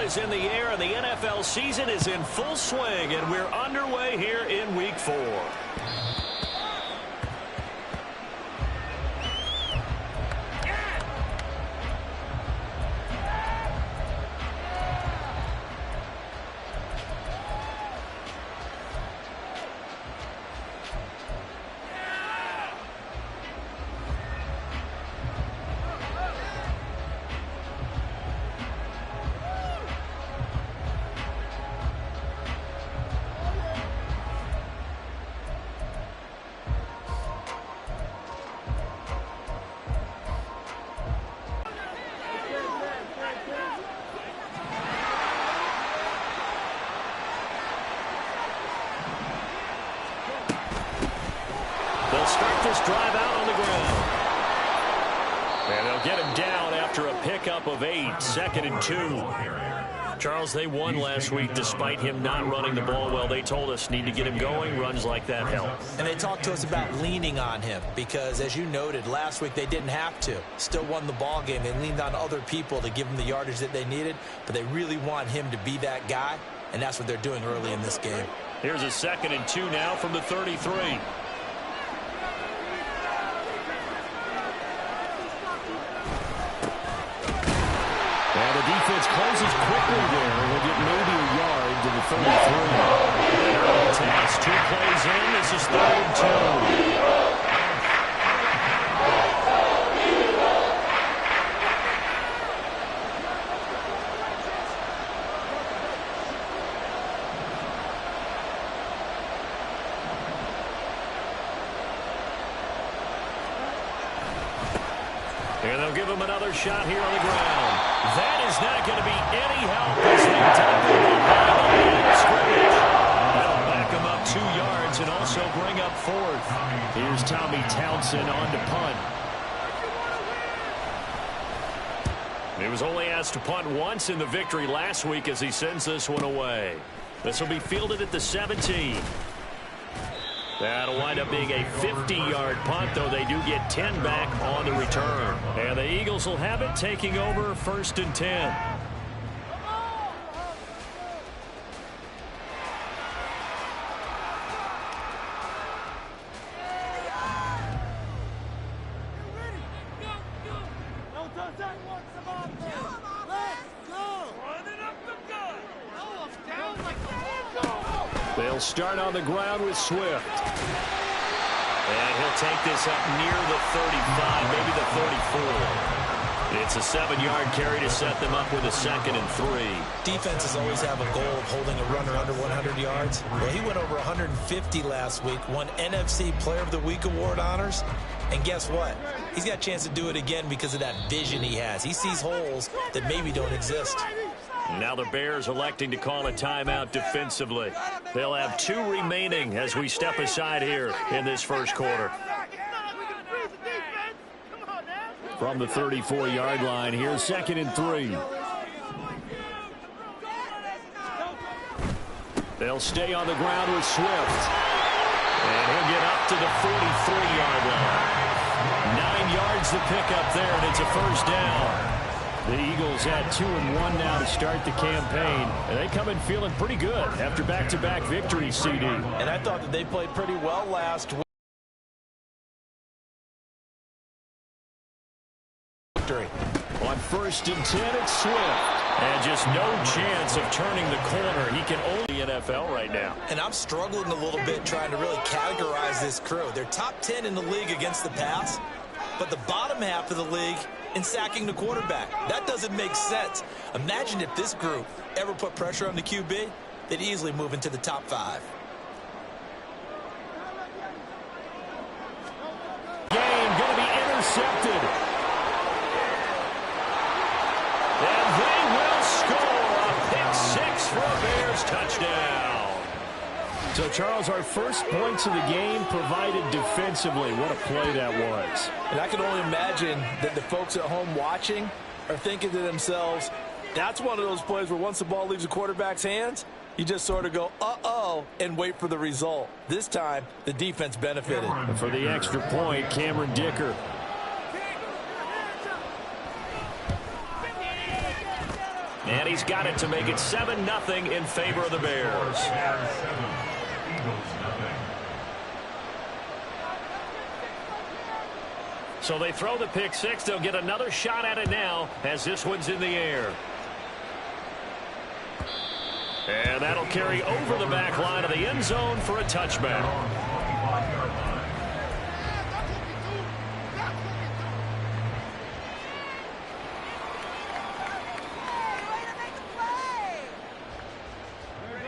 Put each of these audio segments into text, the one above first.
is in the air, and the NFL season is in full swing, and we're underway here in Week 4. They'll start this drive out on the ground. And they'll get him down after a pickup of 8, 2nd and 2. Charles, they won last week despite him not running the ball well. They told us need to get him going. Runs like that help. And they talked to us about leaning on him because, as you noted, last week they didn't have to. Still won the ball game. They leaned on other people to give them the yardage that they needed, but they really want him to be that guy, and that's what they're doing early in this game. Here's a 2nd and 2 now from the 33. And the defense closes quickly there. We'll get maybe a yard to the 33. Early task, 2 plays in. This is 3rd and 2. And they'll give him another shot here on the ground. That is not going to be any help as they tackle behind the line of scrimmage. That'll back him up 2 yards and also bring up 4th. Here's Tommy Townsend on to punt. He was only asked to punt once in the victory last week as he sends this one away. This will be fielded at the 17. That'll wind up being a 50-yard punt, though they do get 10 back on the return. And the Eagles will have it, taking over 1st and 10. They'll start on the ground with Swift. And he'll take this up near the 35, maybe the 34. It's a 7-yard carry to set them up with a 2nd and 3. Defenses always have a goal of holding a runner under 100 yards. Well, he went over 150 last week, won NFC Player of the Week award honors. And guess what? He's got a chance to do it again because of that vision he has. He sees holes that maybe don't exist. Now the Bears electing to call a timeout defensively. They'll have 2 remaining as we step aside here in this first quarter. From the 34-yard line, here's 2nd and 3. They'll stay on the ground with Swift. And he'll get up to the 43-yard line. 9 yards to pick up there, and it's a 1st down. The Eagles had 2-1 now to start the campaign, and they come in feeling pretty good after back-to-back victories, CD. And I thought that they played pretty well last week. On 1st and 10, it's Swift. And just no chance of turning the corner. He can only NFL right now. And I'm struggling a little bit trying to really categorize this crew. They're top 10 in the league against the pass, but the bottom half of the league in sacking the quarterback. That doesn't make sense. Imagine if this group ever put pressure on the QB, they'd easily move into the top 5. Game going to be intercepted. And they will score a pick 6 for a Bears touchdown. So, Charles, our first points of the game provided defensively. What a play that was. And I can only imagine that the folks at home watching are thinking to themselves, that's one of those plays where once the ball leaves the quarterback's hands, you just sort of go, uh-oh, and wait for the result. This time, the defense benefited. And for the extra point, Cameron Dicker. And he's got it to make it 7-0 in favor of the Bears. So they throw the pick six. They'll get another shot at it now as this one's in the air. And that'll carry over the back line of the end zone for a touchback.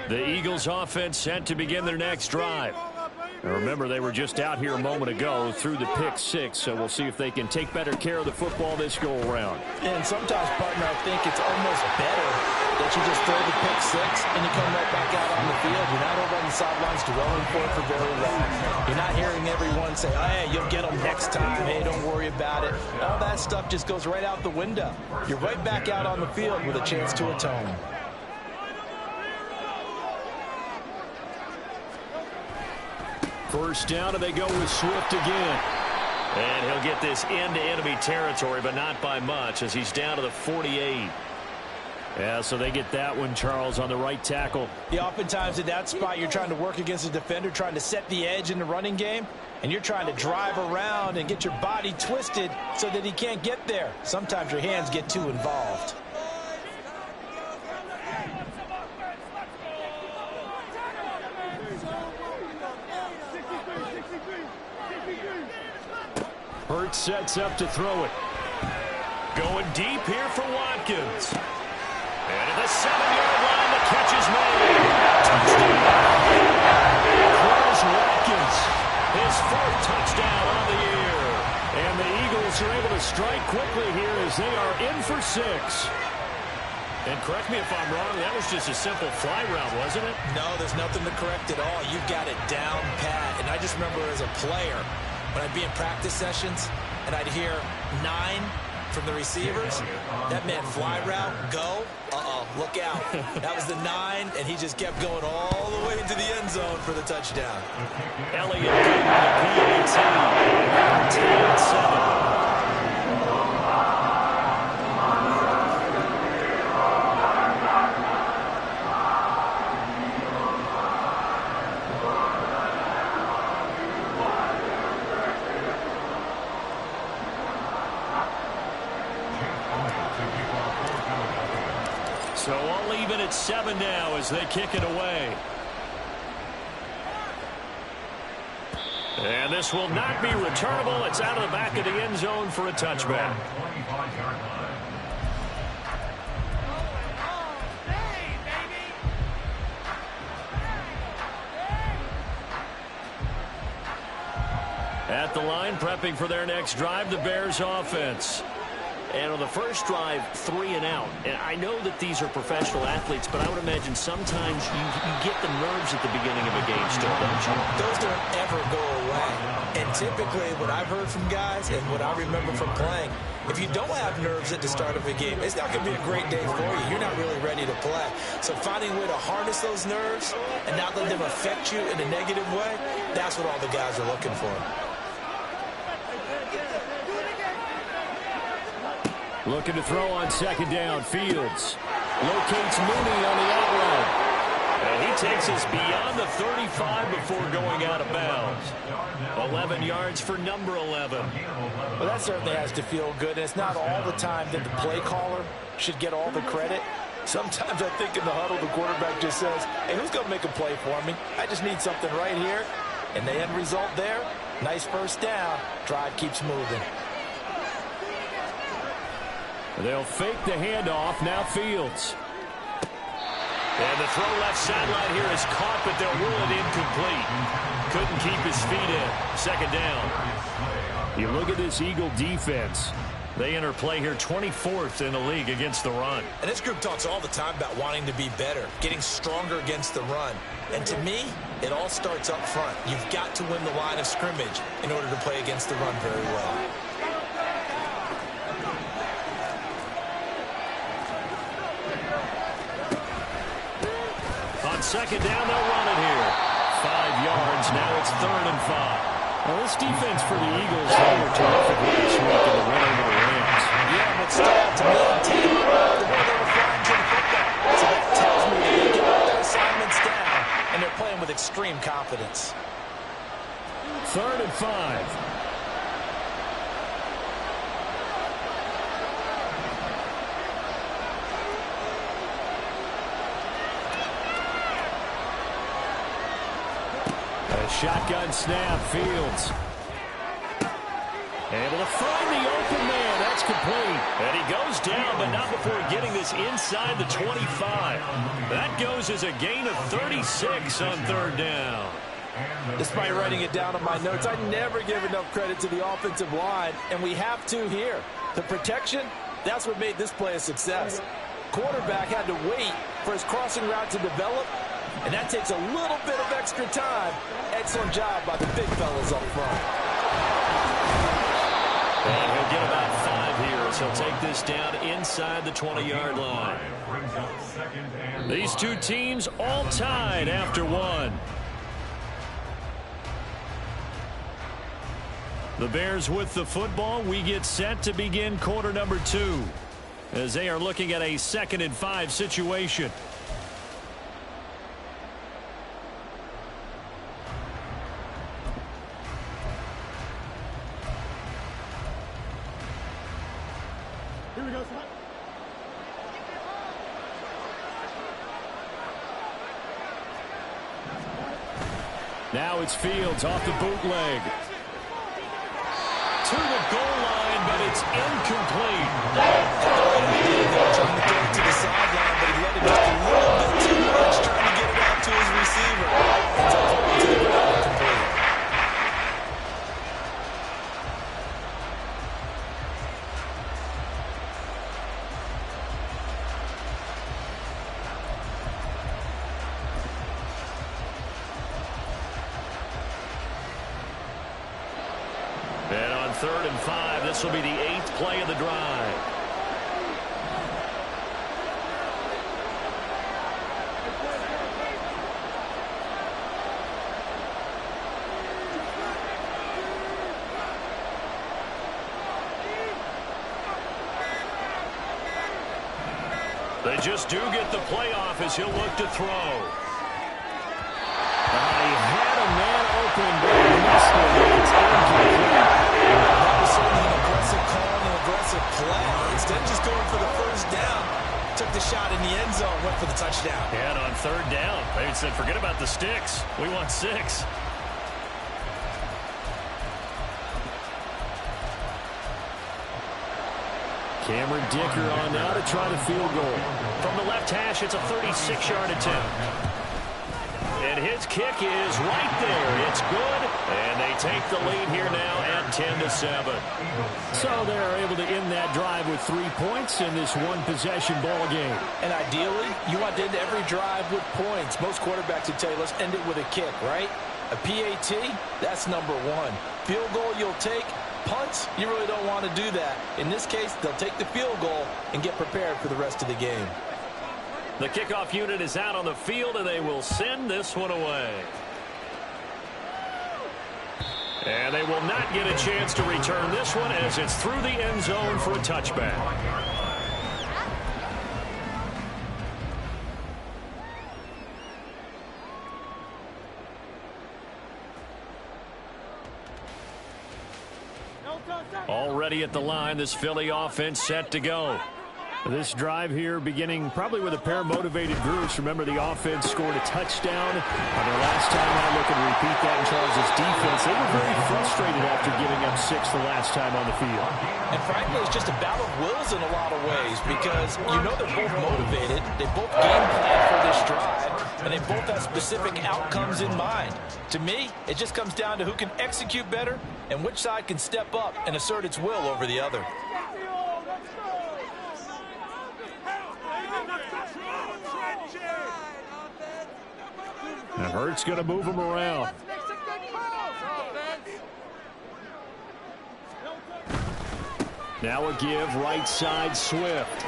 The Eagles offense set to begin their next drive. Now remember, they were just out here a moment ago through the pick six, so we'll see if they can take better care of the football this go-around. And sometimes, partner, I think it's almost better that you just throw the pick six and you come right back out on the field. You're not over on the sidelines dwelling for it for very long. You're not hearing everyone say, oh, hey, you'll get them next time. Hey, don't worry about it. All that stuff just goes right out the window. You're right back out on the field with a chance to atone. First down, and they go with Swift again. And he'll get this into enemy territory, but not by much, as he's down to the 48. Yeah, so they get that one, Charles, on the right tackle. Yeah, oftentimes at that spot, you're trying to work against a defender, trying to set the edge in the running game, and you're trying to drive around and get your body twisted so that he can't get there. Sometimes your hands get too involved. Hurts sets up to throw it. Going deep here for Watkins. And at the 7-yard line, the catch is made. Touchdown. Chris Watkins, his fourth touchdown on the year. And the Eagles are able to strike quickly here as they are in for 6. And correct me if I'm wrong, that was just a simple fly route, wasn't it? No, there's nothing to correct at all. You've got it down pat. And I just remember as a player, when I'd be in practice sessions and I'd hear 9 from the receivers, that meant fly route, go, look out. That was the 9, and he just kept going all the way into the end zone for the touchdown. Elliott good with the PAT. 10-7. So all even at 7 now as they kick it away. And this will not be returnable. It's out of the back of the end zone for a touchback. At the line, prepping for their next drive, the Bears offense. And on the first drive, 3 and out. And I know that these are professional athletes, but I would imagine sometimes you get the nerves at the beginning of a game still, don't you? Those don't ever go away. And typically, what I've heard from guys and what I remember from playing, if you don't have nerves at the start of a game, it's not going to be a great day for you. You're not really ready to play. So finding a way to harness those nerves and not let them affect you in a negative way, that's what all the guys are looking for. Looking to throw on second down. Fields locates Mooney on the outrun. And he takes us beyond the 35 before going out of bounds. 11 yards for number 11. Well, that certainly has to feel good. And it's not all the time that the play caller should get all the credit. Sometimes I think in the huddle, the quarterback just says, hey, who's going to make a play for me? I just need something right here. And the end result there, nice first down. Drive keeps moving. They'll fake the handoff. Now Fields. And the throw left sideline here is caught, but they'll rule it incomplete. Couldn't keep his feet in. Second down. You look at this Eagle defense. They enter play here 24th in the league against the run. And this group talks all the time about wanting to be better, getting stronger against the run. And to me, it all starts up front. You've got to win the line of scrimmage in order to play against the run very well. On second down, they'll run it here. 5 yards. Now it's 3rd and 5. Well, this defense for the Eagles, they were terrific this week in the win over the Rams. Yeah, but still, to maintain the way they were flying to the playing with extreme confidence. 3rd and 5. A shotgun snap, Fields. Able to find the open man. That's complete. And he goes down, but not before getting this inside the 25. That goes as a gain of 36 on 3rd down. Despite writing it down on my notes, I never give enough credit to the offensive line, and we have to here. The protection, that's what made this play a success. Quarterback had to wait for his crossing route to develop, and that takes a little bit of extra time. Excellent job by the big fellas up front. And he'll get about 5 here as he'll take this down inside the 20-yard line. These two teams all tied after 1. The Bears with the football. We get set to begin quarter number 2 as they are looking at a 2nd and 5 situation. Here we go, son. Now it's Fields off the bootleg. To the goal line, but it's incomplete. Trying to get it to the sideline, but he let it just a little bit too much, trying to get it out to his receiver. It's all to the ground, complete. And on 3rd and 5, this will be the 8th play of the drive. They just do get the playoff as he'll look to throw. He had a man open, but he missed it. It's incomplete. That was certainly an aggressive call and an aggressive play. Instead of just going for the 1st down, took the shot in the end zone, went for the touchdown. And on 3rd down, they said, forget about the sticks. We want 6. Cameron Dicker on now to try the field goal. From the left hash, it's a 36-yard attempt. And his kick is right there. It's good. And they take the lead here now at 10-7. So they're able to end that drive with 3 points in this one-possession ball game. And ideally, you want to end every drive with points. Most quarterbacks would tell you, let's end it with a kick, right? A PAT, that's number 1. Field goal you'll take. Punts, you really don't want to do that. In this case, they'll take the field goal and get prepared for the rest of the game. The kickoff unit is out on the field, and they will send this one away. And they will not get a chance to return this one as it's through the end zone for a touchback. Already at the line, this Philly offense set to go. This drive here beginning probably with a pair of motivated groups. Remember, the offense scored a touchdown on their last time out. Looking to repeat that in Charles' defense. They were very frustrated after giving up 6 the last time on the field. And frankly, it's just a battle of wills in a lot of ways because you know they're both motivated. They both game plan for this drive, and they both have specific outcomes in mind. To me, it just comes down to who can execute better and which side can step up and assert its will over the other. And Hurts going to move him around. Now a give right side Swift.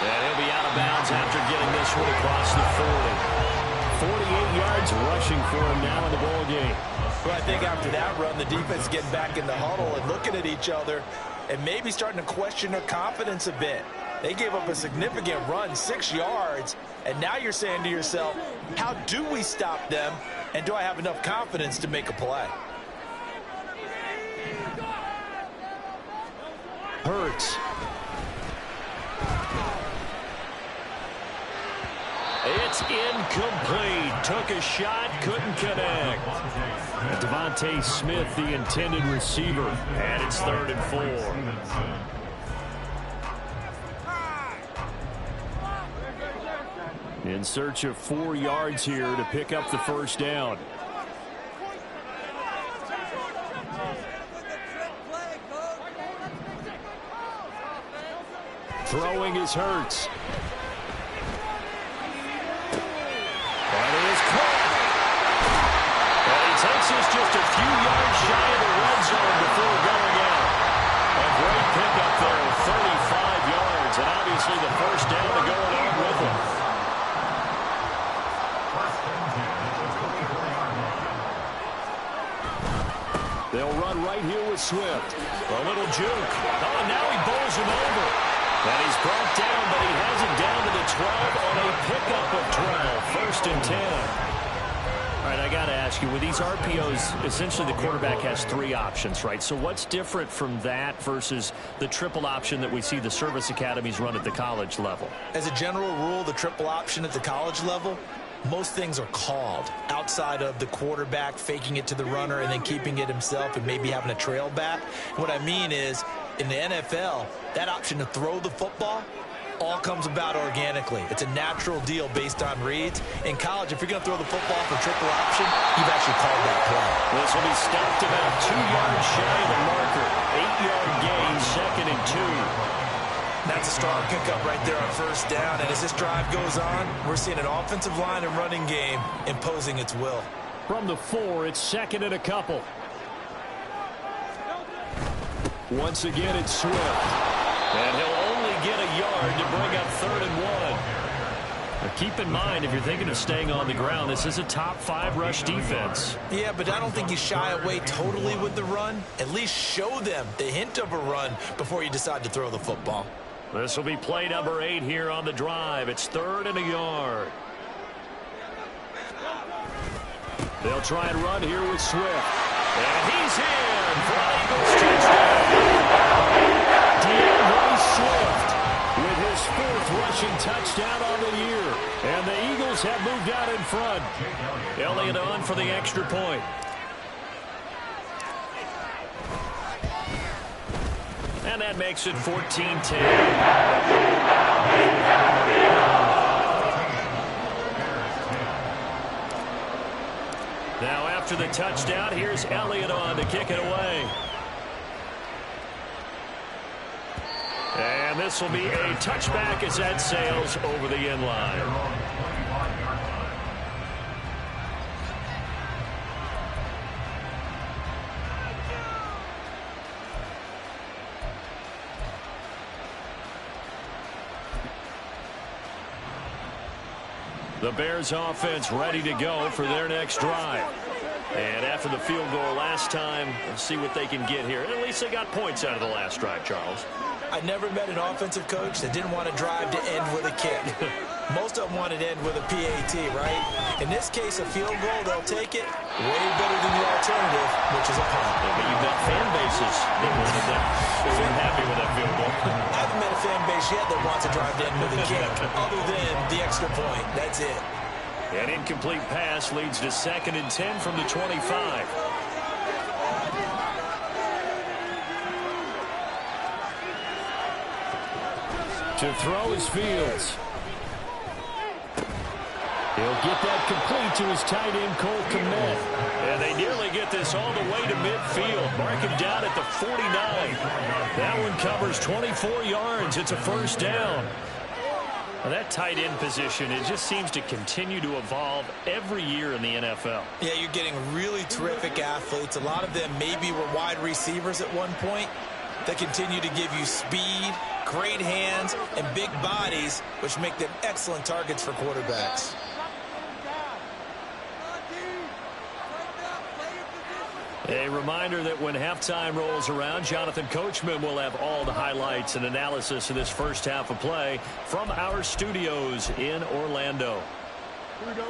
And he'll be out of bounds after getting this one across the 40. 48 yards rushing for him now in the ball game. Well, I think after that run, the defense getting back in the huddle and looking at each other and maybe starting to question their confidence a bit. They gave up a significant run, 6 yards, and now you're saying to yourself, how do we stop them, and do I have enough confidence to make a play? Hurts. It's incomplete. Took a shot, couldn't connect. Devontae Smith, the intended receiver, and it's 3rd and 4. In search of 4 yards here to pick up the first down. Throwing is Hurts. That is caught. And he takes us just a few yards shy of the red zone before going out. A great pickup there, 35 yards, and obviously the first down to go along with him. They'll run right here with Swift. A little juke. Oh, and now he bowls him over. And he's brought down, but he has it down to the 12 on a pickup of 12. 1st and 10. All right, I got to ask you, with these RPOs, essentially the quarterback has 3 options, right? So what's different from that versus the triple option that we see the service academies run at the college level? As a general rule, the triple option at the college level, most things are called outside of the quarterback faking it to the runner and then keeping it himself and maybe having a trail back. What I mean is, in the NFL, that option to throw the football all comes about organically. It's a natural deal based on reads. In college, if you're going to throw the football for triple option, you've actually called that play. This will be stopped about 2 yards shy of the marker. 8-yard gain, 2nd and 2. That's a strong pickup right there on 1st down. And as this drive goes on, we're seeing an offensive line and running game imposing its will. From the 4, it's 2nd and a couple. Once again, it's Swift. And he'll only get a yard to bring up 3rd and 1. Now keep in mind, if you're thinking of staying on the ground, this is a top 5 rush defense. Yeah, but I don't think you shy away totally with the run. At least show them the hint of a run before you decide to throw the football. This will be play number 8 here on the drive. It's 3rd and a yard. They'll try and run here with Swift. And he's in for an Eagles touchdown. DeAndre Swift with his 4th rushing touchdown on the year. And the Eagles have moved out in front. Elliott on for the extra point. And that makes it 14-10. Now after the touchdown, here's Elliott on to kick it away. And this will be a touchback as that sails over the end line. The Bears offense ready to go for their next drive. And after the field goal last time, we'll see what they can get here. At least they got points out of the last drive, Charles. I never met an offensive coach that didn't want to drive to end with a kick. Most of them wanted to end with a PAT, right? In this case, a field goal, they'll take it way better than the alternative, which is a punt. Yeah, but you've got fan bases that wanted that. They weren't happy with that field goal. I haven't met a fan base yet that wants to drive to end with a kick, other than the extra point. That's it. An incomplete pass leads to 2nd and 10 from the 25. To throw is Fields. He'll get that complete to his tight end, Cole Kmet. And they nearly get this all the way to midfield. Mark him down at the 49. That one covers 24 yards. It's a 1st down. Now that tight end position, it just seems to continue to evolve every year in the NFL. Yeah, you're getting really terrific athletes. A lot of them maybe were wide receivers at one point that continue to give you speed, great hands, and big bodies, which make them excellent targets for quarterbacks. A reminder that when halftime rolls around, Jonathan Coachman will have all the highlights and analysis of this first half of play from our studios in Orlando. Here we go.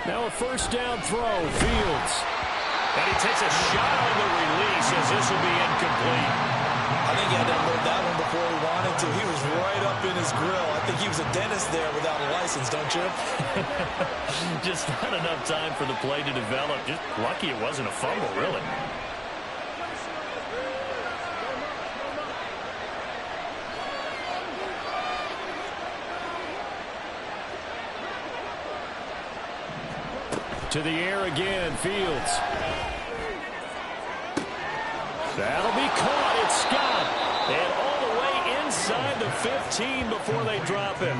Now a first down throw, Fields. And he takes a shot on the release as this will be incomplete. I think he had to unload that one before he wanted to. He was right up in his grill. I think he was a dentist there without a license, don't you? Just not enough time for the play to develop. Just lucky it wasn't a fumble, really. To the air again, Fields. That'll be caught. It's Scott. And all the way inside the 15 before they drop him.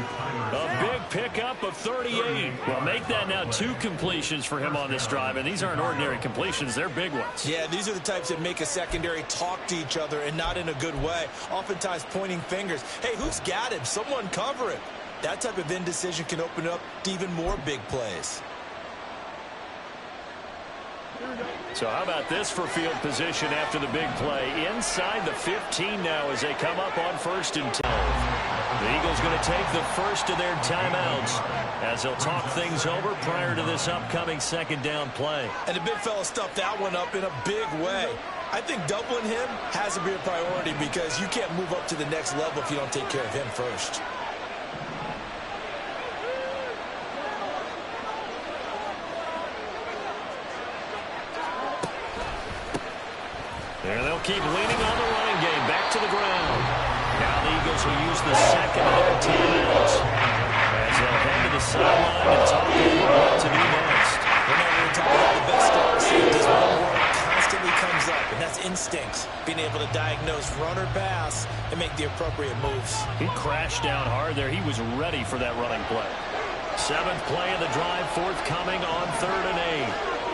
A big pickup of 38. Well, make that now 2 completions for him on this drive. And these aren't ordinary completions. They're big ones. Yeah, these are the types that make a secondary talk to each other and not in a good way. Oftentimes pointing fingers. Hey, who's got him? Someone cover him. That type of indecision can open up to even more big plays. So how about this for field position after the big play? Inside the 15 now as they come up on 1st and 10. The Eagles going to take the first of their timeouts as they'll talk things over prior to this upcoming 2nd down play. And the big fella stuffed that one up in a big way. I think doubling him has to be a priority because you can't move up to the next level if you don't take care of him first. There they'll keep leaning on the running game. Back to the ground. Now the Eagles will use the 2nd of their timeouts as they'll head to the sideline and talk over what to do next. Remember, we're talking about the best star safeties. One word constantly comes up, and that's instincts. Being able to diagnose run or pass and make the appropriate moves. He crashed down hard there. He was ready for that running play. 7th play of the drive forthcoming on 3rd and 8.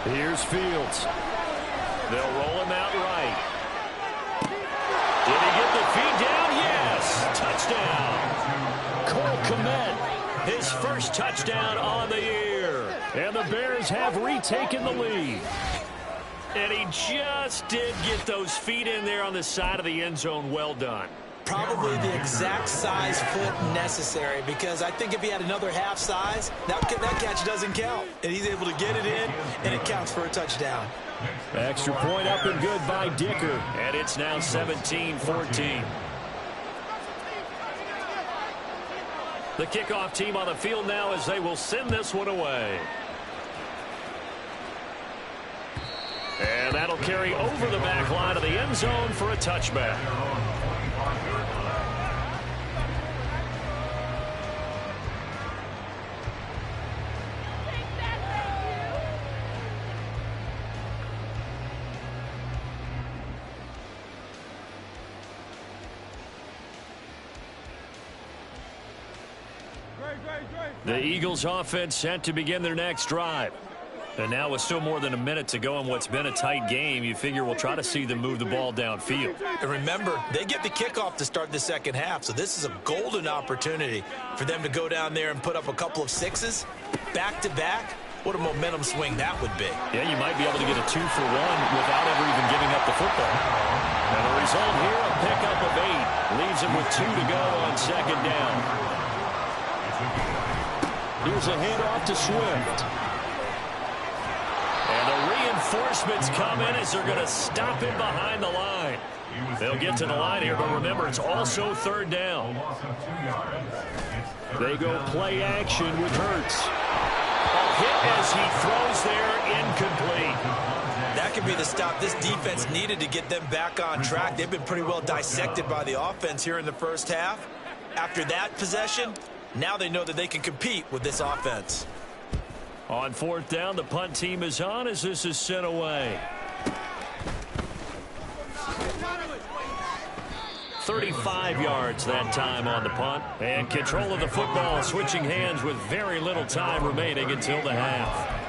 Here's Fields. They'll roll him out right. Did he get the feed down? Yes. Touchdown. Cole Kmet, his first touchdown on the year. And the Bears have retaken the lead. And he just did get those feet in there on the side of the end zone. Well done. Probably the exact size foot necessary because I think if he had another half size, that catch doesn't count. And he's able to get it in, and it counts for a touchdown. Extra point up and good by Dicker. And it's now 17-14. The kickoff team on the field now as they will send this one away. And that'll carry over the back line of the end zone for a touchback. The Eagles offense set to begin their next drive. And now with still more than a minute to go in what's been a tight game, you figure we'll try to see them move the ball downfield. And remember, they get the kickoff to start the 2nd half, so this is a golden opportunity for them to go down there and put up a couple of 6s back-to-back. What a momentum swing that would be. Yeah, you might be able to get a 2-for-1 without ever even giving up the football. And the result here, a pickup of 8. Leaves him with 2 to go on 2nd down. Here's a handoff to Swift. And the reinforcements come in as they're going to stop him behind the line. They'll get to the line here, but remember, it's also 3rd down. They go play action with Hurts. A hit as he throws there, incomplete. That could be the stop this defense needed to get them back on track. They've been pretty well dissected by the offense here in the first half. After that possession, now they know that they can compete with this offense. On 4th down, the punt team is on as this is sent away. 35 yards that time on the punt. And control of the football switching hands with very little time remaining until the half.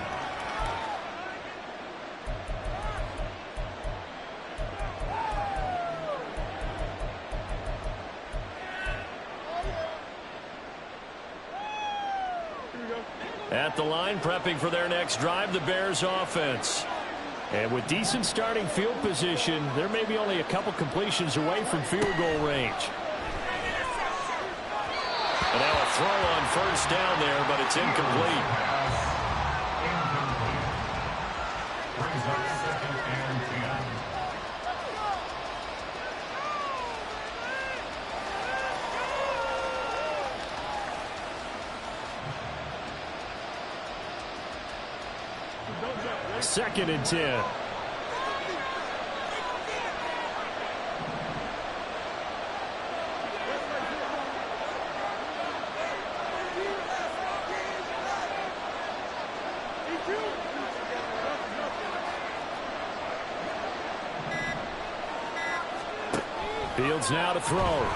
At the line, prepping for their next drive, the Bears offense. And with decent starting field position, there may be only a couple completions away from field goal range. And now a throw on first down there, but it's incomplete. Second and 10. Fields now to throw.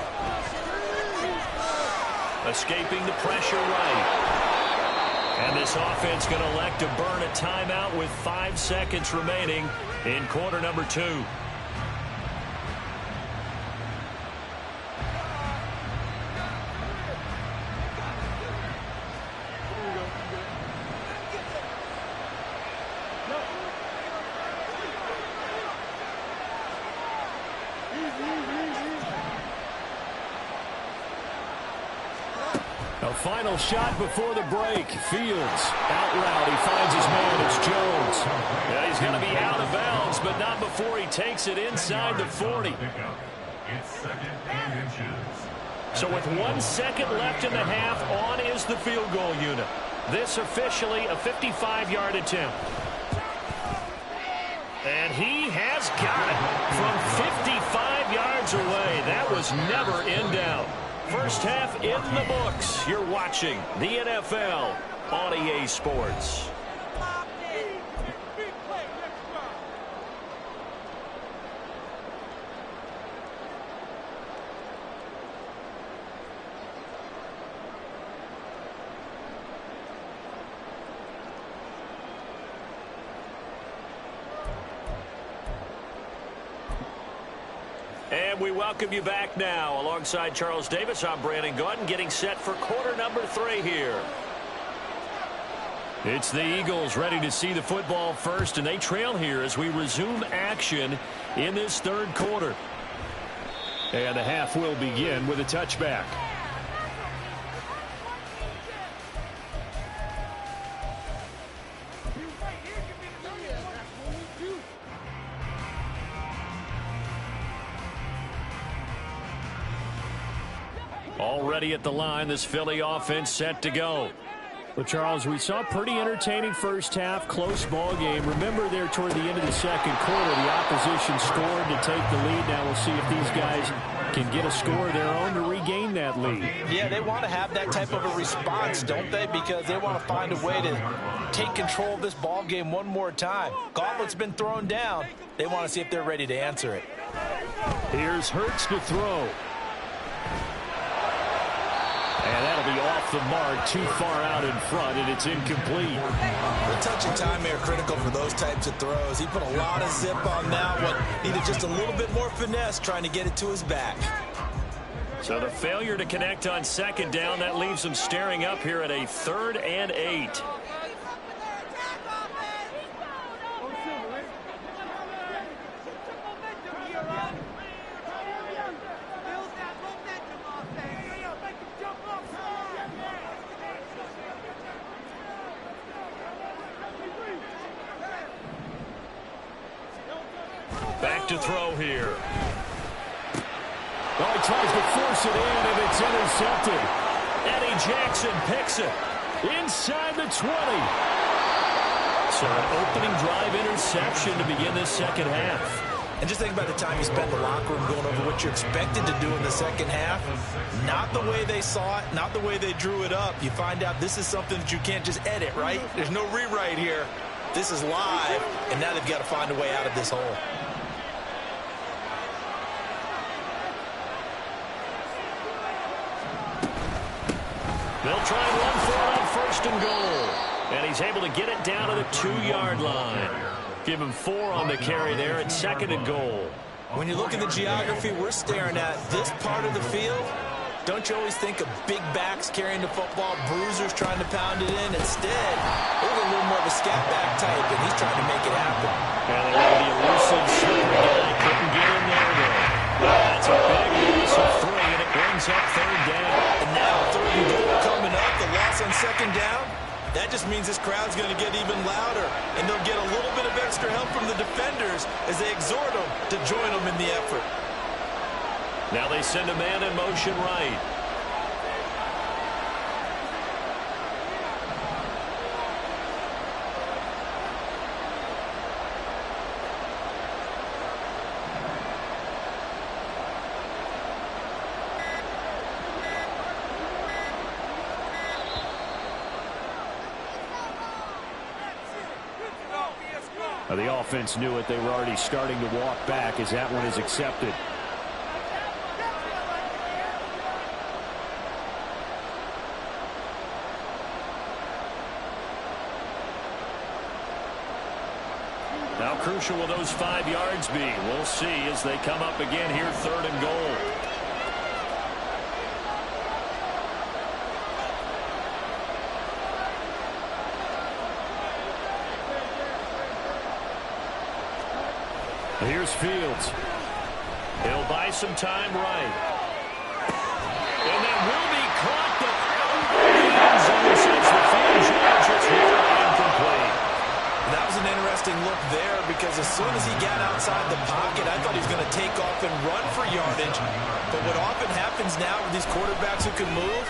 Escaping the pressure right. And this offense going to elect to burn a timeout with 5 seconds remaining in quarter number 2. A final shot before the break. Fields out route. He finds his man. It's Jones. Yeah, he's going to be out of bounds, but not before he takes it inside the 40. It's second and inches. So with 1 second left in the half, on is the field goal unit. This officially a 55-yard attempt. And he has got it from 55 yards away. That was never in doubt. First half in the books. You're watching the NFL on EA Sports. And we welcome you back now. Alongside Charles Davis, I'm Brandon Gaudin, getting set for quarter number 3 here. It's the Eagles ready to see the football first, and they trail here as we resume action in this third quarter. And the half will begin with a touchback. Already at the line, this Philly offense set to go. Well, Charles, we saw a pretty entertaining first half, close ball game. Remember there toward the end of the second quarter, the opposition scored to take the lead. Now we'll see if these guys can get a score of their own to regain that lead. Yeah, they want to have that type of a response, don't they? Because they want to find a way to take control of this ball game one more time. Gauntlet's been thrown down. They want to see if they're ready to answer it. Here's Hurts to throw. And that'll be off the mark, too far out in front, and it's incomplete. The touch and time are critical for those types of throws. He put a lot of zip on that one. Needed just a little bit more finesse trying to get it to his back. So the failure to connect on second down, that leaves him staring up here at a 3rd and 8. Back to throw here. Oh, he tries to force it in, and it's intercepted. Eddie Jackson picks it inside the 20. So an opening drive interception to begin this second half. And just think about the time you spent in the locker room going over what you're expected to do in the second half. Not the way they saw it, not the way they drew it up. You find out this is something that you can't just edit, right? There's no rewrite here. This is live, and now they've got to find a way out of this hole. They'll try and run for it on 1st and goal. And he's able to get it down to the 2-yard line. Give him 4 on the carry there at 2nd and goal. When you look at the geography we're staring at, this part of the field, don't you always think of big backs carrying the football, bruisers trying to pound it in? Instead, they're a little more of a scat back type, and he's trying to make it happen. And they want the elusive, slippery guy. Couldn't get in there, though. That's a big loss of 3, and it brings up 3rd down. And now 3rd and goal coming up, the loss on 2nd down. That just means this crowd's going to get even louder, and they'll get a little bit of extra help from the defenders as they exhort them to join them in the effort. Now they send a man in motion right. The offense knew it. They were already starting to walk back as that one is accepted. How crucial will those 5 yards be? We'll see as they come up again here, 3rd and goal. Here's Fields. He'll buy some time right. And that will be caught, but the end zone says the field judge just really incomplete. That was an interesting look there because as soon as he got outside the pocket, I thought he was going to take off and run for yardage. But what often happens now with these quarterbacks who can move,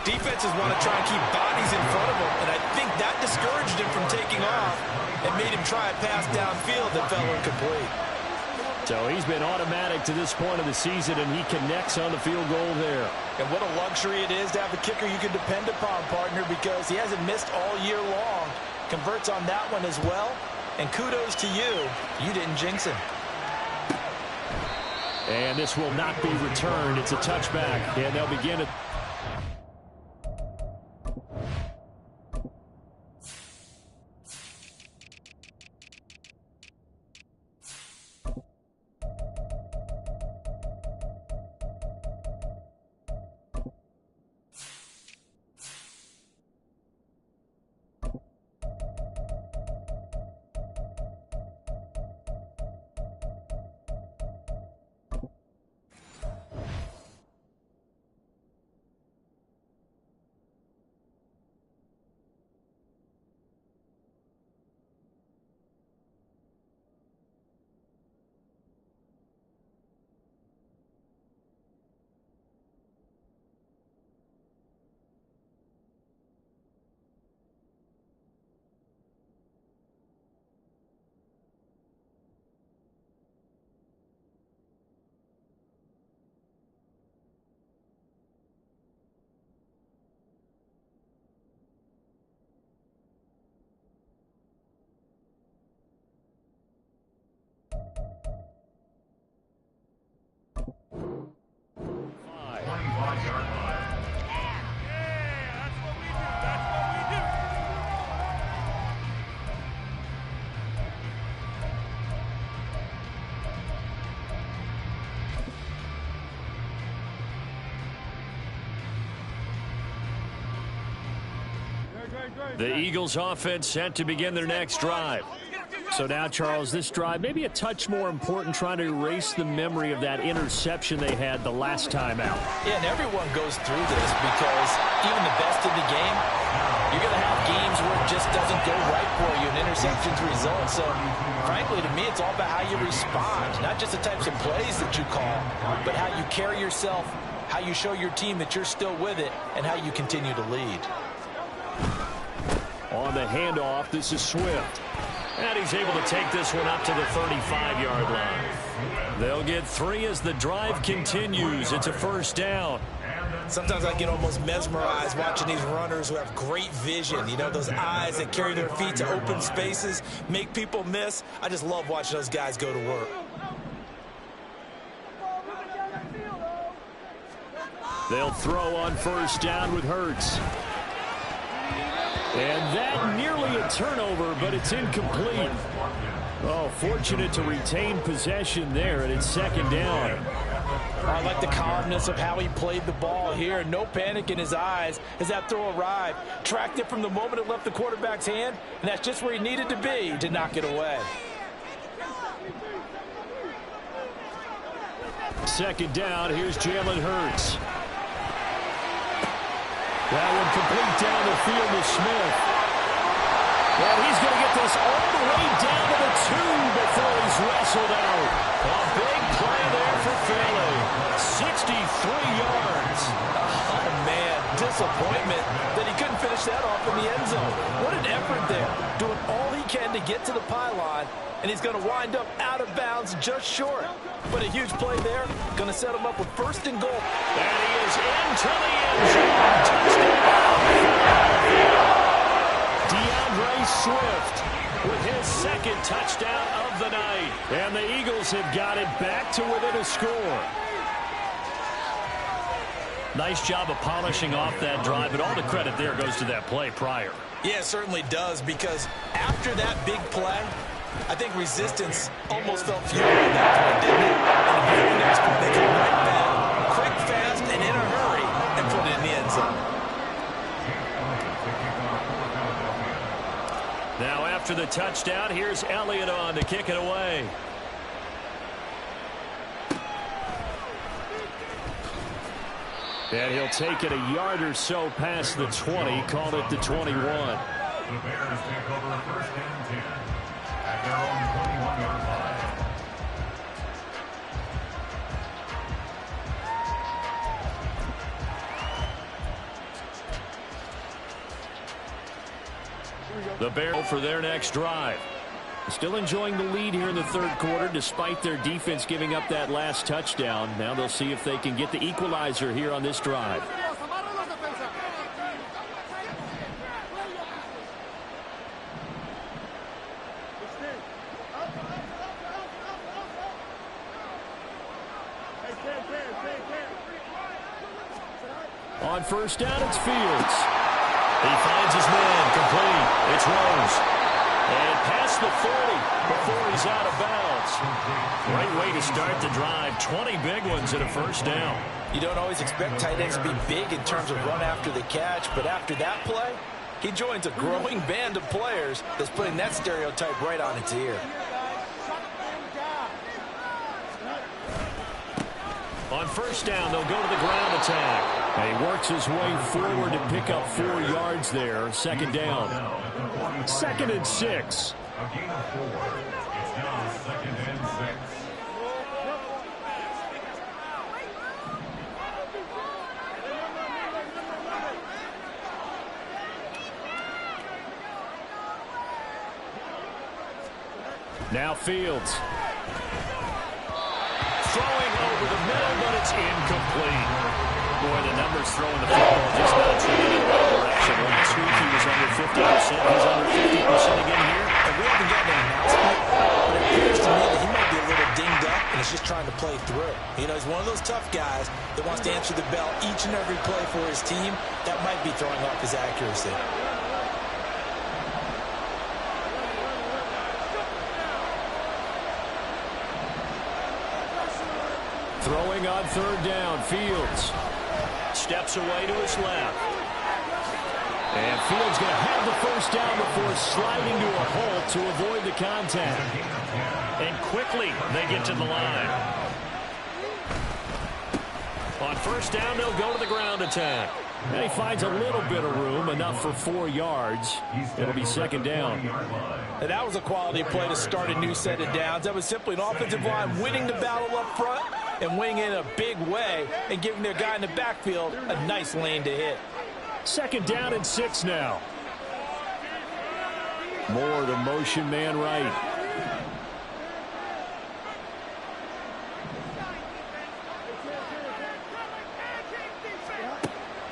defenses want to try and keep bodies in front of them, and I think that discouraged him from taking off and made him try a pass downfield that fell incomplete. So he's been automatic to this point of the season, and he connects on the field goal there. And what a luxury it is to have a kicker you can depend upon, partner, because he hasn't missed all year long. Converts on that one as well. And kudos to you. You didn't jinx him. And this will not be returned. It's a touchback. And they'll begin it. The Eagles offense set to begin their next drive. So now, Charles, this drive maybe a touch more important, trying to erase the memory of that interception they had the last time out. Yeah, and everyone goes through this because even the best in the game, you're going to have games where it just doesn't go right for you and interceptions result. So, frankly, to me, it's all about how you respond, not just the types of plays that you call, but how you carry yourself, how you show your team that you're still with it, and how you continue to lead. On the handoff, this is Swift. And he's able to take this one up to the 35-yard line. They'll get 3 as the drive continues. It's a first down. Sometimes I get almost mesmerized watching these runners who have great vision. You know, those eyes that carry their feet to open spaces, make people miss. I just love watching those guys go to work. They'll throw on first down with Hurts. And that nearly a turnover, but it's incomplete. Oh, fortunate to retain possession there, and it's second down. I like the calmness of how he played the ball here. No panic in his eyes as that throw arrived. Tracked it from the moment it left the quarterback's hand, and that's just where he needed to be to knock it away. Second down, here's Jalen Hurts. That one complete down the field to Smith. And he's going to get this all the way down to the 2 before he's wrestled out. A big play there for Philly. 63 yards. Oh, man, disappointment that he couldn't finish that off in the end zone. What an effort there. Doing all he can to get to the pylon, and he's going to wind up out of bounds just short. But a huge play there, going to set him up with first and goal. And he is into the end zone. Touchdown. DeAndre Swift with his second touchdown of the night. And the Eagles have got it back to within a score. Nice job of polishing off that drive, but all the credit there goes to that play prior. Yeah, it certainly does, because after that big play, I think resistance almost felt futile at that point, didn't it? And the very next one, they come right back, quick, fast, and in a hurry, and put it in the end zone. Now after the touchdown, here's Elliott on to kick it away. And he'll take it a yard or so past the 20, called it the 21. The Bears take over first and 10 at their own 21-yard line. The Bears for their next drive. Still enjoying the lead here in the third quarter despite their defense giving up that last touchdown. Now they'll see if they can get the equalizer here on this drive. On first down, it's Fields. He finds his man, complete. It's Rose. And past the 40 before he's out of bounds. Great way to start the drive. 20 big ones and a first down. You don't always expect tight ends to be big in terms of run after the catch, but after that play, he joins a growing band of players that's putting that stereotype right on its ear. On first down, they'll go to the ground attack. And he works his way forward to pick up 4 yards there. Second down. 2nd and 6. A gain of 4. It's now 2nd and 6. Now Fields. Throwing over the middle, but it's incomplete. Boy, the numbers throwing the football just not trending in the right direction. Last week he was under 50%. He's under 50% again here. And we haven't gotten an announcement, but it appears to me that he might be a little dinged up and is just trying to play through. You know, he's one of those tough guys that wants to answer the bell each and every play for his team. That might be throwing off his accuracy. Throwing on third down, Fields. Steps away to his left. And Fields going to have the first down before sliding to a hole to avoid the contact. And quickly they get to the line. On first down, they'll go to the ground attack. And he finds a little bit of room, enough for 4 yards. It'll be second down. And that was a quality play to start a new set of downs. That was simply an offensive line winning the battle up front and winning in a big way and giving their guy in the backfield a nice lane to hit. Second down and 6 now. Moore, the motion man right.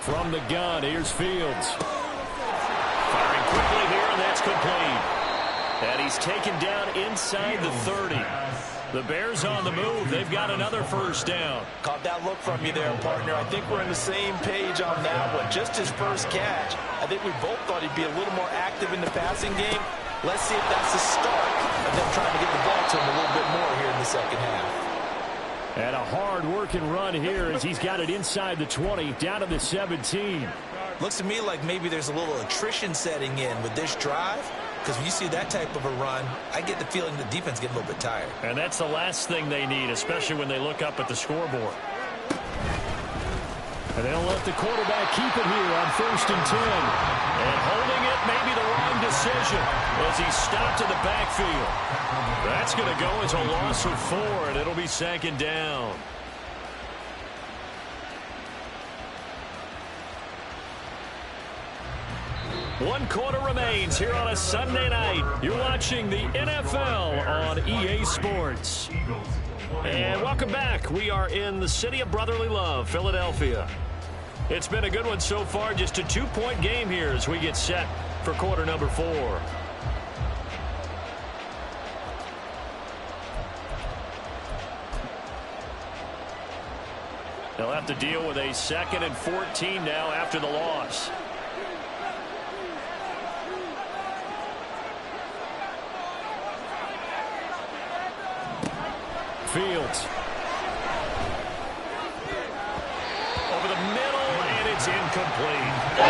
From the gun, here's Fields. Firing quickly here, and that's complete. And he's taken down inside the 30. The Bears on the move. They've got another first down. Caught that look from you there, partner. I think we're on the same page on that one. Just his first catch. I think we both thought he'd be a little more active in the passing game. Let's see if that's the start of them trying to get the ball to him a little bit more here in the second half. And a hard-working run here as he's got it inside the 20, down to the 17. Looks to me like maybe there's a little attrition setting in with this drive. Because when you see that type of a run, I get the feeling the defense getting a little bit tired. And that's the last thing they need, especially when they look up at the scoreboard. And they'll let the quarterback keep it here on 1st and 10. And holding it may be the wrong decision as he stopped in the backfield. That's going to go as a loss of 4, and it'll be 2nd down. One quarter remains here on a Sunday night. You're watching the NFL on EA Sports. And welcome back. We are in the city of brotherly love, Philadelphia. It's been a good one so far. Just a 2-point game here as we get set for quarter number 4. They'll have to deal with a 2nd and 14 now after the loss. Fields. Over the middle, and it's incomplete. I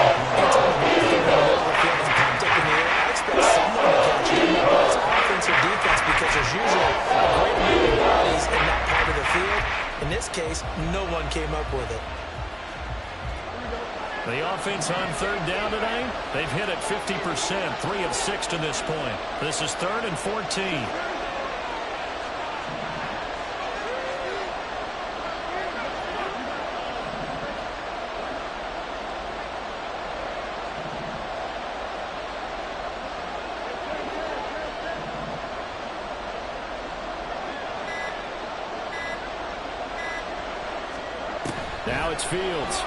expect someone to catch it, whether it's offense or defense, because there's usually a great amount of bodies in that part of the field. In this case, no one came up with it. The offense on 3rd down tonight, they've hit it 50%, 3 of 6 to this point. This is 3rd and 14. Now it's Fields.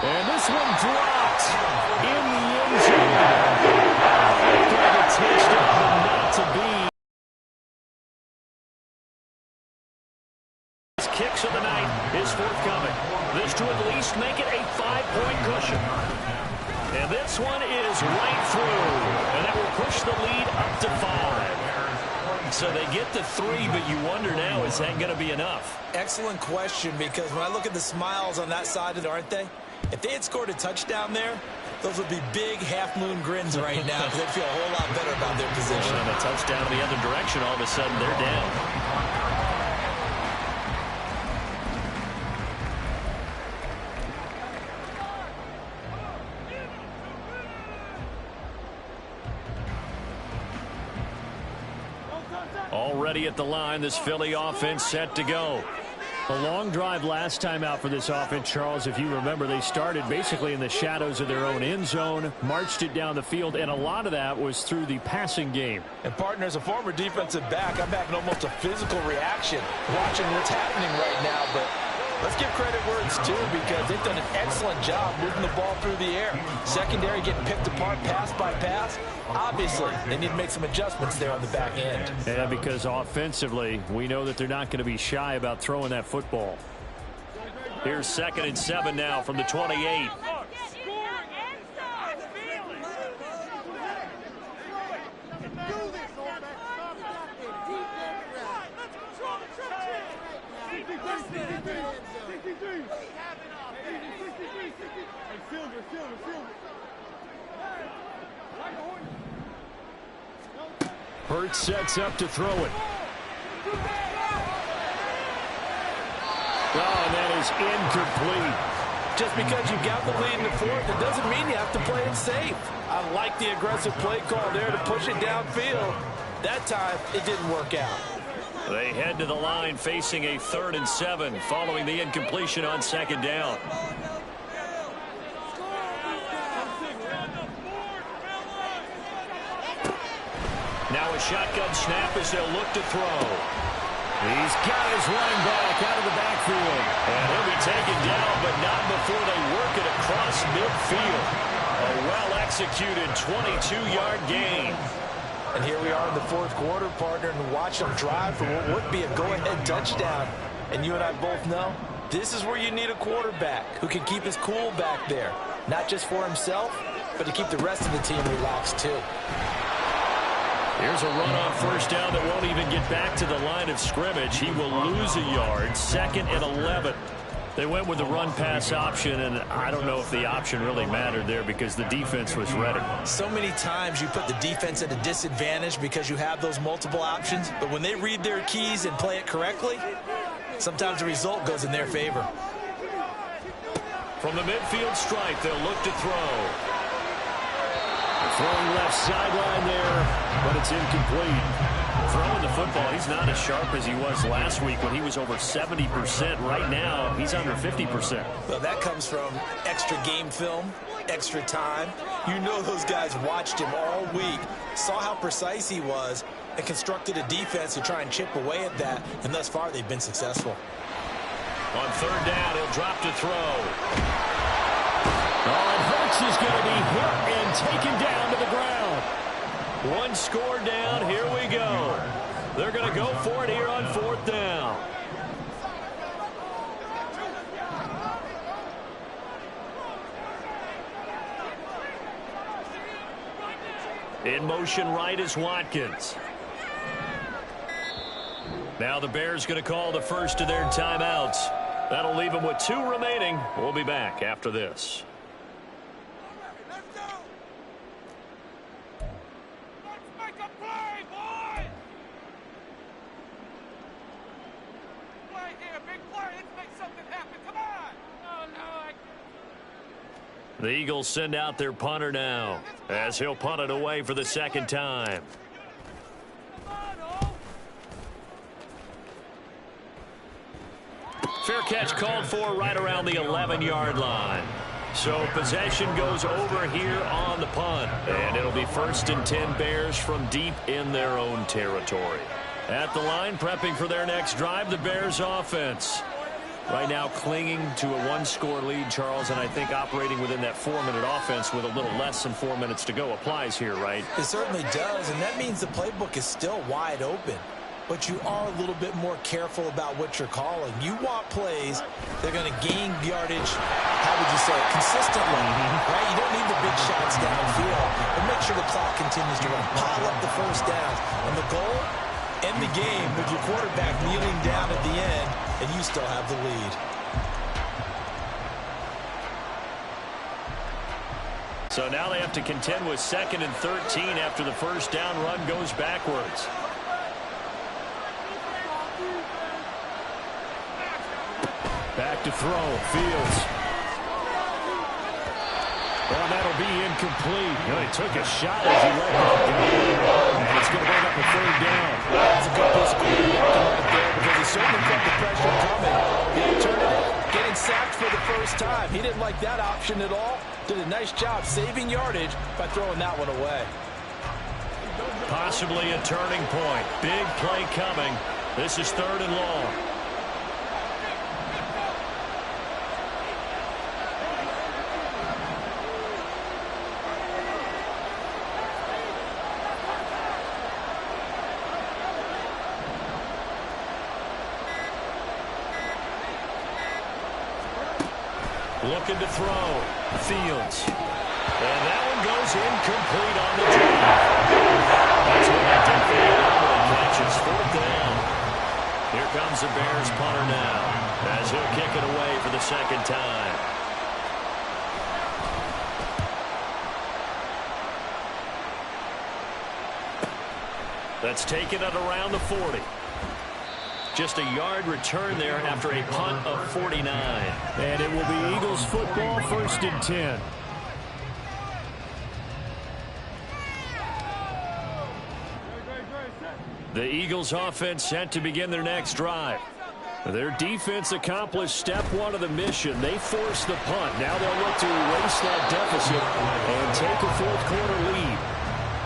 And this one dropped in the end zone. After the touchdown, but not to be. His kicks of the night is forthcoming. This to at least make it a 5-point cushion. And this one is right through. And that will push the lead up to 5. So they get the 3, but you wonder now, is that going to be enough? Excellent question, because when I look at the smiles on that side of it, aren't they? If they had scored a touchdown there, those would be big half-moon grins right now because they'd feel a whole lot better about their position. And a touchdown in the other direction, all of a sudden they're down. Already at the line, this Philly offense set to go. A long drive last time out for this offense, Charles. If you remember, they started basically in the shadows of their own end zone, marched it down the field, and a lot of that was through the passing game. And, partner, as a former defensive back, I'm having almost a physical reaction watching what's happening right now. But let's give credit where it's due, because they've done an excellent job moving the ball through the air. Secondary getting picked apart pass by pass. Obviously, they need to make some adjustments there on the back end. Yeah, because offensively, we know that they're not going to be shy about throwing that football. Here's 2nd and 7 now from the 28. Hurts sets up to throw it. Oh, and that is incomplete. Just because you got the lead in the 4th, it doesn't mean you have to play it safe. I like the aggressive play call there to push it downfield. That time, it didn't work out. They head to the line facing a 3rd and 7 following the incompletion on 2nd down. Now a shotgun snap as they'll look to throw. He's got his running back out of the backfield. And he'll be taken down, but not before they work it across midfield. A well-executed 22-yard gain. And here we are in the fourth quarter, partner, and watch them drive for what would be a go-ahead touchdown. And you and I both know this is where you need a quarterback who can keep his cool back there, not just for himself, but to keep the rest of the team relaxed too. Here's a run on first down that won't even get back to the line of scrimmage. He will lose a yard, 2nd and 11. They went with the run-pass option, and I don't know if the option really mattered there because the defense was ready. So many times you put the defense at a disadvantage because you have those multiple options, but when they read their keys and play it correctly, sometimes the result goes in their favor. From the midfield stripe, they'll look to throw. Throwing left sideline there, but it's incomplete. Throwing the football, he's not as sharp as he was last week when he was over 70%. Right now, he's under 50%. Well, that comes from extra game film, extra time. You know those guys watched him all week, saw how precise he was, and constructed a defense to try and chip away at that, and thus far they've been successful. On third down, he'll drop to throw. And Hurts is going to be hit and taken down to the ground. One score down. Here we go. They're going to go for it here on fourth down. In motion right is Watkins. Now the Bears going to call the first of their timeouts. That'll leave them with 2 remaining. We'll be back after this. The Eagles send out their punter now as he'll punt it away for the second time. Fair catch called for right around the 11-yard line. So possession goes over here on the punt. And it'll be 1st and 10 Bears from deep in their own territory. At the line, prepping for their next drive, the Bears offense. Right now clinging to a 1-score lead, Charles, and I think operating within that 4-minute offense with a little less than 4 minutes to go applies here, right? It certainly does, and that means the playbook is still wide open. But you are a little bit more careful about what you're calling. You want plays that are going to gain yardage, how would you say it, consistently, right? You don't need the big shots downfield, but make sure the clock continues to run. Pile up the first downs. And the goal, end the game with your quarterback kneeling down at the end, and you still have the lead. So now they have to contend with 2nd and 13 after the first down run goes backwards. Back to throw. Fields. Well, that'll be incomplete. He took a shot as he let go. And it's going to bring up a 3rd down. That's a good piece of quarterback right there because he certainly felt the pressure coming. The alternative, getting sacked for the first time. He didn't like that option at all. Did a nice job saving yardage by throwing that one away. Possibly a turning point. Big play coming. This is 3rd and long. Looking to throw. Fields. And that one goes incomplete on the drive. That's what they did for the catches. 4th down. Here comes the Bears punter now as he'll kick it away for the 2nd time. That's taken at around the 40. Just a yard return there after a punt of 49. And it will be Eagles football, 1st and 10. The Eagles offense set to begin their next drive. Their defense accomplished step 1 of the mission. They forced the punt. Now they'll look to erase that deficit and take a 4th quarter lead.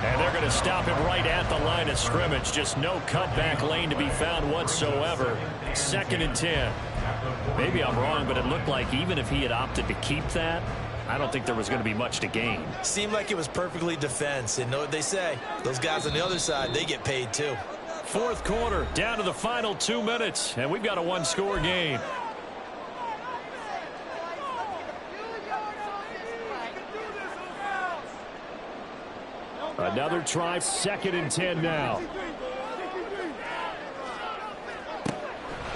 And they're going to stop him right at the line of scrimmage. Just no cutback lane to be found whatsoever. 2nd and 10. Maybe I'm wrong, but it looked like even if he had opted to keep that, I don't think there was going to be much to gain. Seemed like it was perfectly defense. And know what they say? Those guys on the other side, they get paid too. Fourth quarter, down to the final 2 minutes, and we've got a one-score game. Another try, 2nd and 10 now.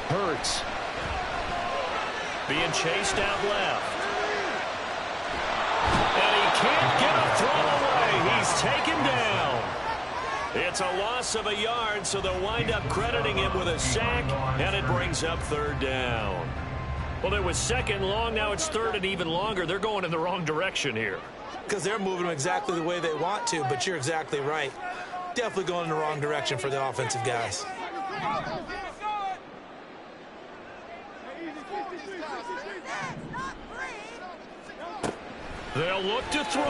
Hurts. Being chased out left. And he can't get a throw away. He's taken down. It's a loss of a yard, so they'll wind up crediting him with a sack, and it brings up 3rd down. Well, it was 2nd long. Now it's 3rd and even longer. They're going in the wrong direction here. Because they're moving them exactly the way they want to, but you're exactly right. Definitely going in the wrong direction for the offensive guys. They'll look to throw.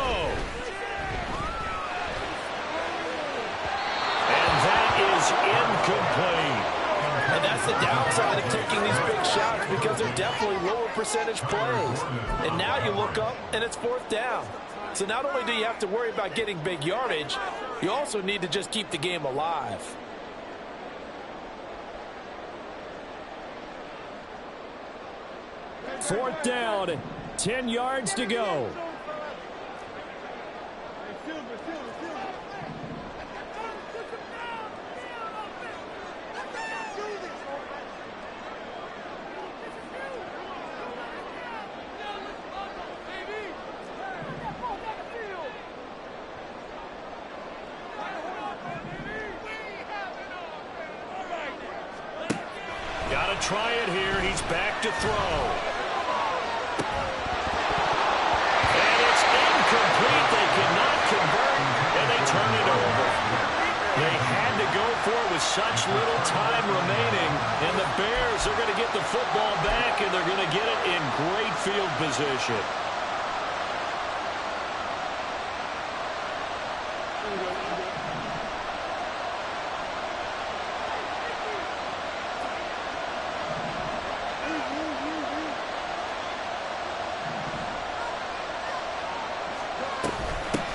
And that is incomplete. And that's the downside of taking these big shots, because they're definitely lower percentage plays. And now you look up, and it's 4th down. So not only do you have to worry about getting big yardage, you also need to just keep the game alive. Fourth down, 10 yards to go. Got to try it here. He's back to throw. And it's incomplete. They cannot convert, and they turn it over. They had to go for it with such little time remaining, and the Bears are going to get the football back, and they're going to get it in great field position.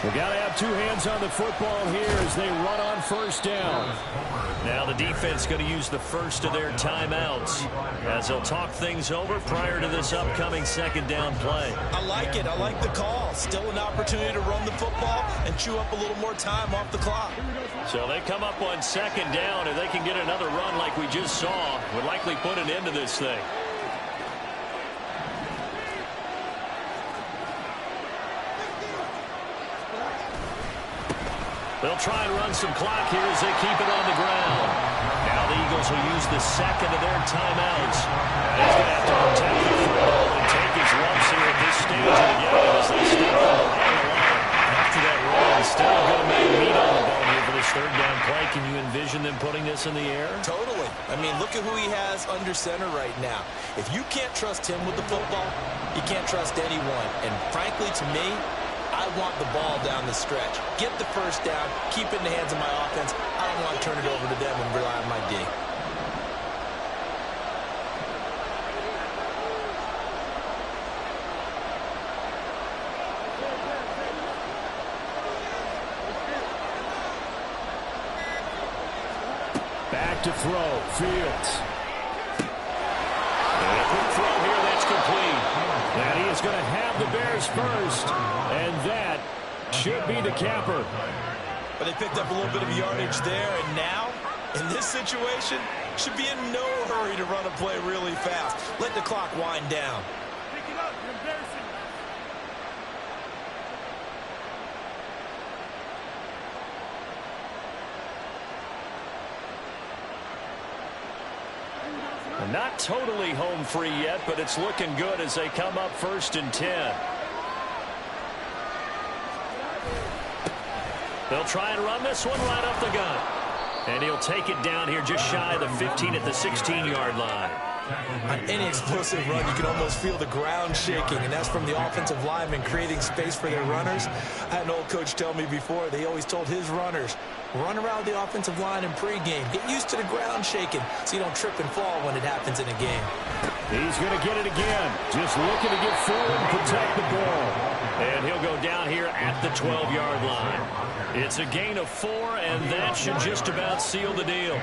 We've got to have 2 hands on the football here as they run on 1st down. Now the defense going to use the first of their timeouts as they'll talk things over prior to this upcoming 2nd down play. I like it. I like the call. Still an opportunity to run the football and chew up a little more time off the clock. So they come up on 2nd down. If they can get another run like we just saw, would likely put an end to this thing. They'll try and run some clock here as they keep it on the ground. Now the Eagles will use the 2nd of their timeouts. He's going to have to protect the football and take his lumps here at this stage of the game as they step on the line. After that run, still a good amount of meat on the bone here for this 3rd down play. Can you envision them putting this in the air? Totally. I mean, look at who he has under center right now. If you can't trust him with the football, you can't trust anyone. And frankly, to me, I want the ball down the stretch. Get the 1st down, keep it in the hands of my offense. I don't want to turn it over to them and rely on my D. Back to throw, Fields. And a quick throw here, that's complete. And he is going to have the Bears first, and that should be the capper. But they picked up a little bit of yardage there, and now, in this situation, should be in no hurry to run a play really fast. Let the clock wind down. Pick it up. You're embarrassing. Not totally home free yet, but it's looking good as they come up 1st and 10. They'll try and run this one right up the gun. And he'll take it down here just shy of the 15 at the 16-yard line. On any explosive run, you can almost feel the ground shaking, and that's from the offensive linemen creating space for their runners. I had an old coach tell me before, they always told his runners, run around the offensive line in pregame. Get used to the ground shaking so you don't trip and fall when it happens in a game. He's going to get it again. Just looking to get forward and protect the ball. And he'll go down here at the 12-yard line. It's a gain of 4, and that should just about seal the deal.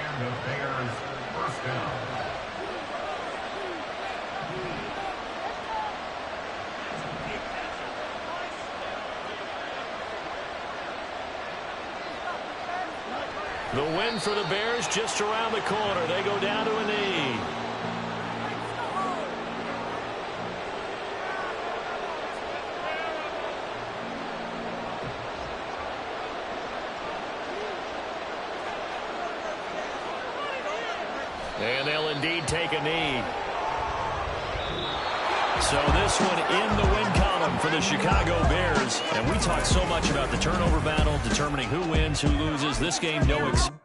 The win for the Bears just around the corner. They go down to a knee. And they'll indeed take a knee. So this one in the win column for the Chicago Bears. And we talked so much about the turnover battle, determining who wins, who loses. This game, no exception.